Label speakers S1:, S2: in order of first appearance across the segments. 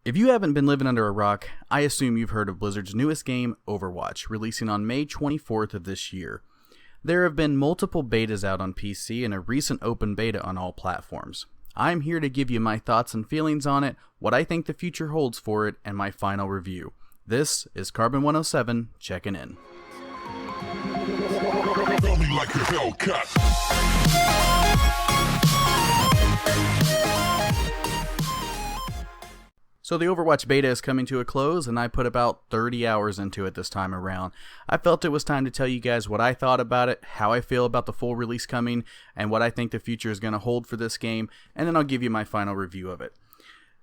S1: If you haven't been living under a rock, I assume you've heard of Blizzard's newest game, Overwatch, releasing on May 24th of this year. There have been multiple betas out on PC and a recent open beta on all platforms. I'm here to give you my thoughts and feelings on it, what I think the future holds for it, and my final review. This is Carbon 107 checking in.
S2: Tell me like a Hellcat.
S1: So the Overwatch beta is coming to a close, and I put about 30 hours into it this time around. I felt it was time to tell you guys what I thought about it, how I feel about the full release coming, and what I think the future is going to hold for this game, and then I'll give you my final review of it.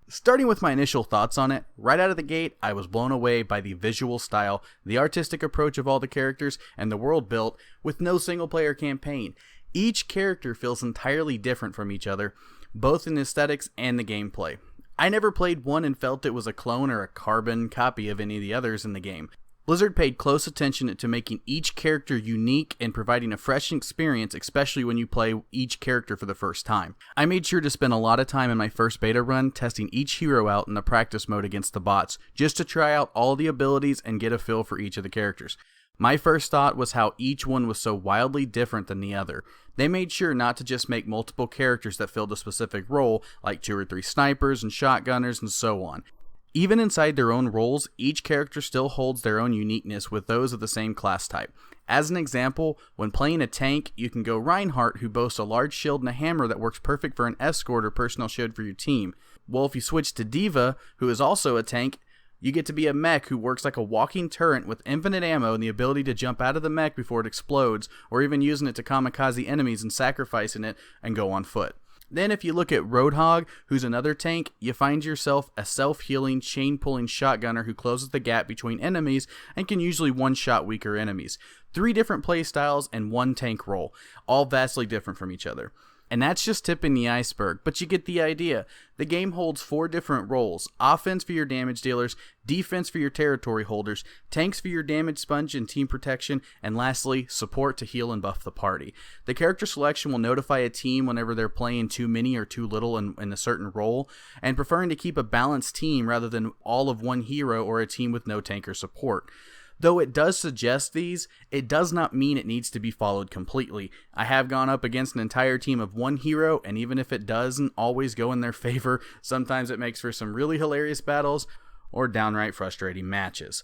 S1: Starting with my initial thoughts on it, right out of the gate, I was blown away by the visual style, the artistic approach of all the characters, and the world built with no single-player campaign. Each character feels entirely different from each other, both in aesthetics and the gameplay. I never played one and felt it was a clone or a carbon copy of any of the others in the game. Blizzard paid close attention to making each character unique and providing a fresh experience, especially when you play each character for the first time. I made sure to spend a lot of time in my first beta run testing each hero out in the practice mode against the bots, just to try out all the abilities and get a feel for each of the characters. My first thought was how each one was so wildly different than the other. They made sure not to just make multiple characters that filled a specific role, like 2 or 3 snipers and shotgunners and so on. Even inside their own roles, each character still holds their own uniqueness with those of the same class type. As an example, when playing a tank, you can go Reinhardt, who boasts a large shield and a hammer that works perfect for an escort or personal shield for your team. Well, if you switch to D.Va, who is also a tank, you get to be a mech who works like a walking turret with infinite ammo and the ability to jump out of the mech before it explodes, or even using it to kamikaze enemies and sacrificing it and go on foot. Then if you look at Roadhog, who's another tank, you find yourself a self-healing, chain-pulling shotgunner who closes the gap between enemies and can usually one-shot weaker enemies. 3 different playstyles and 1 tank role, all vastly different from each other. And that's just tipping the iceberg, but you get the idea. The game holds 4 different roles: offense for your damage dealers, defense for your territory holders, tanks for your damage sponge and team protection, and lastly, support to heal and buff the party. The character selection will notify a team whenever they're playing too many or too little in a certain role, and preferring to keep a balanced team rather than all of one hero or a team with no tank or support. Though it does suggest these, it does not mean it needs to be followed completely. I have gone up against an entire team of one hero, and even if it doesn't always go in their favor, sometimes it makes for some really hilarious battles or downright frustrating matches.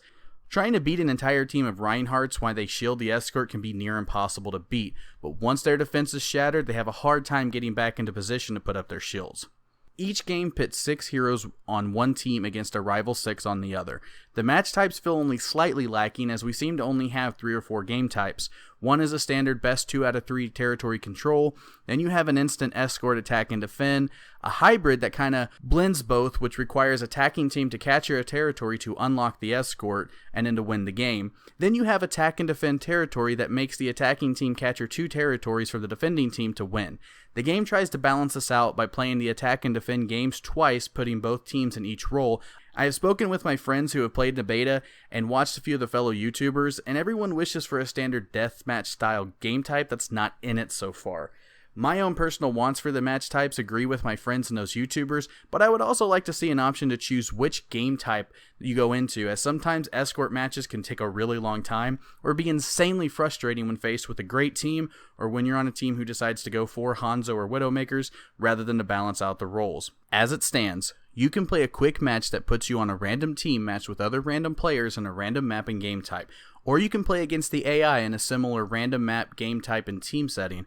S1: Trying to beat an entire team of Reinhardts while they shield the escort can be near impossible to beat, but once their defense is shattered, they have a hard time getting back into position to put up their shields. Each game pits 6 heroes on one team against a rival 6 on the other. The match types feel only slightly lacking, as we seem to only have 3 or 4 game types. One is a standard best 2 out of 3 territory control, then you have an instant escort, attack and defend, a hybrid that kind of blends both, which requires attacking team to capture a territory to unlock the escort and then to win the game. Then you have attack and defend territory that makes the attacking team capture 2 territories for the defending team to win. The game tries to balance this out by playing the attack and defend games twice, putting both teams in each role. I have spoken with my friends who have played the beta and watched a few of the fellow YouTubers, and everyone wishes for a standard deathmatch style game type that's not in it so far. My own personal wants for the match types agree with my friends and those YouTubers, but I would also like to see an option to choose which game type you go into, as sometimes escort matches can take a really long time, or be insanely frustrating when faced with a great team, or when you're on a team who decides to go for Hanzo or Widowmakers, rather than to balance out the roles. As it stands, you can play a quick match that puts you on a random team match with other random players in a random map and game type, or you can play against the AI in a similar random map, game type, and team setting.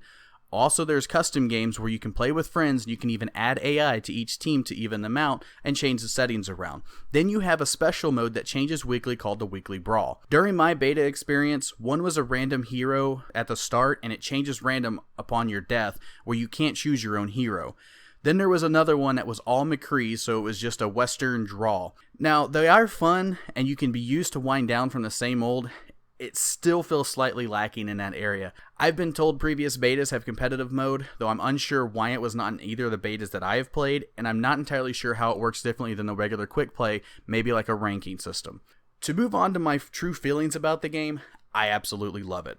S1: Also, there's custom games where you can play with friends and you can even add AI to each team to even them out and change the settings around. Then you have a special mode that changes weekly called the Weekly Brawl. During my beta experience, one was a random hero at the start and it changes random upon your death where you can't choose your own hero. Then there was another one that was all McCree, so it was just a Western draw. Now, they are fun and you can be used to wind down from the same old. It still feels slightly lacking in that area. I've been told previous betas have competitive mode, though I'm unsure why it was not in either of the betas that I have played, and I'm not entirely sure how it works differently than the regular quick play, maybe like a ranking system. To move on to my true feelings about the game, I absolutely love it.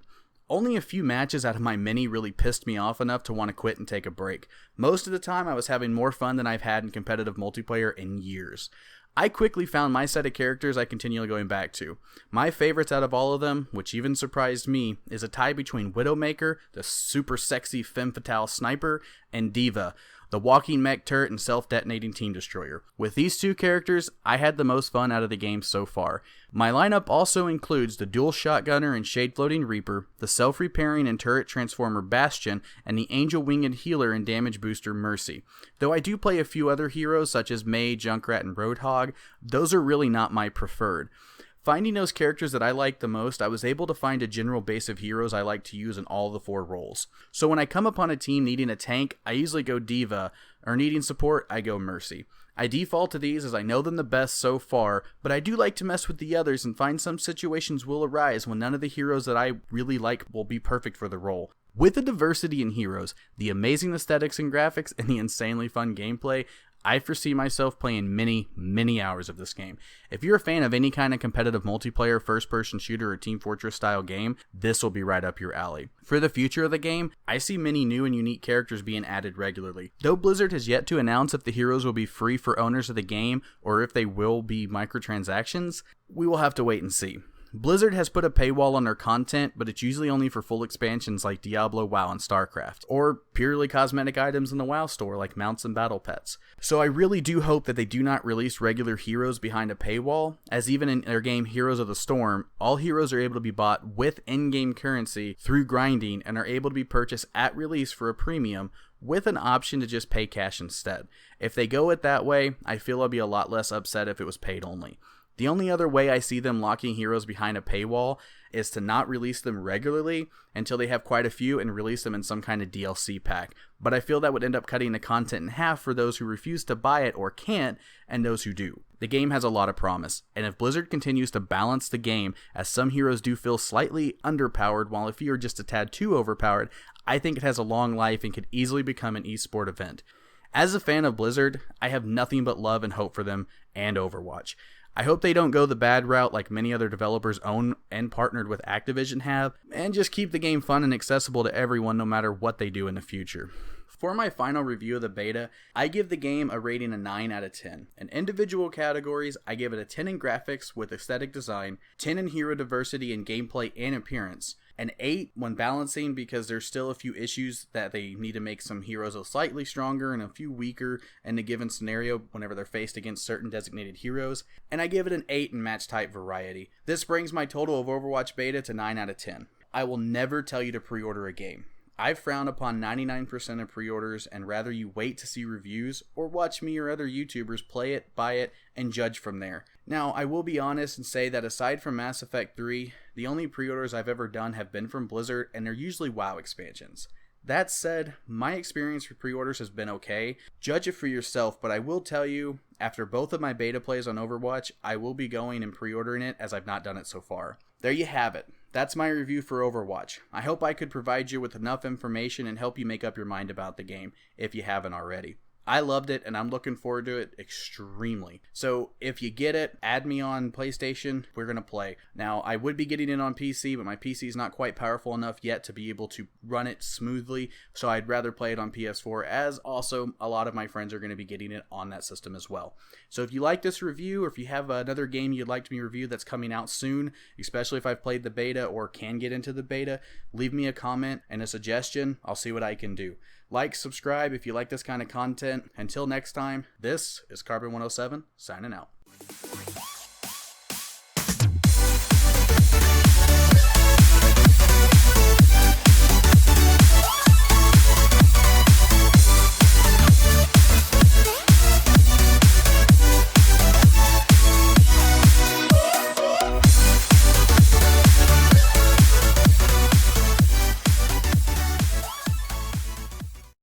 S1: Only a few matches out of my many really pissed me off enough to want to quit and take a break. Most of the time I was having more fun than I've had in competitive multiplayer in years. I quickly found my set of characters I continually going back to. My favorites out of all of them, which even surprised me, is a tie between Widowmaker, the super sexy femme fatale sniper, and Diva, the walking mech turret and self-detonating team destroyer. With these two characters, I had the most fun out of the game so far. My lineup also includes the dual shotgunner and shade floating Reaper, the self-repairing and turret transformer Bastion, and the angel winged healer and damage booster Mercy. Though I do play a few other heroes such as May, Junkrat, and Roadhog, those are really not my preferred. Finding those characters that I like the most, I was able to find a general base of heroes I like to use in all the 4 roles. So when I come upon a team needing a tank, I usually go Diva, or needing support, I go Mercy. I default to these as I know them the best so far, but I do like to mess with the others and find some situations will arise when none of the heroes that I really like will be perfect for the role. With the diversity in heroes, the amazing aesthetics and graphics, and the insanely fun gameplay, I foresee myself playing many hours of this game. If you're a fan of any kind of competitive multiplayer, first-person shooter, or Team Fortress style game, this will be right up your alley. For the future of the game, I see many new and unique characters being added regularly. Though Blizzard has yet to announce if the heroes will be free for owners of the game, or if they will be microtransactions, we will have to wait and see. Blizzard has put a paywall on their content, but it's usually only for full expansions like Diablo, WoW, and StarCraft, or purely cosmetic items in the WoW store like mounts and battle pets. So I really do hope that they do not release regular heroes behind a paywall, as even in their game Heroes of the Storm, all heroes are able to be bought with in-game currency through grinding and are able to be purchased at release for a premium, with an option to just pay cash instead. If they go it that way, I feel I'll be a lot less upset if it was paid only. The only other way I see them locking heroes behind a paywall is to not release them regularly until they have quite a few and release them in some kind of DLC pack. But I feel that would end up cutting the content in half for those who refuse to buy it or can't, and those who do. The game has a lot of promise, and if Blizzard continues to balance the game, as some heroes do feel slightly underpowered while a few are just a tad too overpowered, I think it has a long life and could easily become an esport event. As a fan of Blizzard, I have nothing but love and hope for them and Overwatch. I hope they don't go the bad route like many other developers owned and partnered with Activision have, and just keep the game fun and accessible to everyone no matter what they do in the future. For my final review of the beta, I give the game a rating of 9 out of 10. In individual categories, I give it a 10 in graphics with aesthetic design, 10 in hero diversity in gameplay and appearance, an 8 when balancing because there's still a few issues that they need to make some heroes slightly stronger and a few weaker in a given scenario whenever they're faced against certain designated heroes, and I give it an 8 in match type variety. This brings my total of Overwatch beta to 9 out of 10. I will never tell you to pre-order a game. I frown upon 99% of pre-orders and rather you wait to see reviews or watch me or other YouTubers play it, buy it, and judge from there. Now, I will be honest and say that aside from Mass Effect 3, the only pre-orders I've ever done have been from Blizzard, and they're usually WoW expansions. That said, my experience with pre-orders has been okay. Judge it for yourself, but I will tell you, after both of my beta plays on Overwatch, I will be going and pre-ordering it as I've not done it so far. There you have it. That's my review for Overwatch. I hope I could provide you with enough information and help you make up your mind about the game, if you haven't already. I loved it, and I'm looking forward to it extremely. So if you get it, add me on PlayStation. We're going to play. Now, I would be getting it on PC, but my PC is not quite powerful enough yet to be able to run it smoothly, so I'd rather play it on PS4, as also a lot of my friends are going to be getting it on that system as well. So if you like this review, or if you have another game you'd like me to review that's coming out soon, especially if I've played the beta or can get into the beta, leave me a comment and a suggestion. I'll see what I can do. Like, subscribe if you like this kind of content. Until next time, this is Carbon 107 signing out.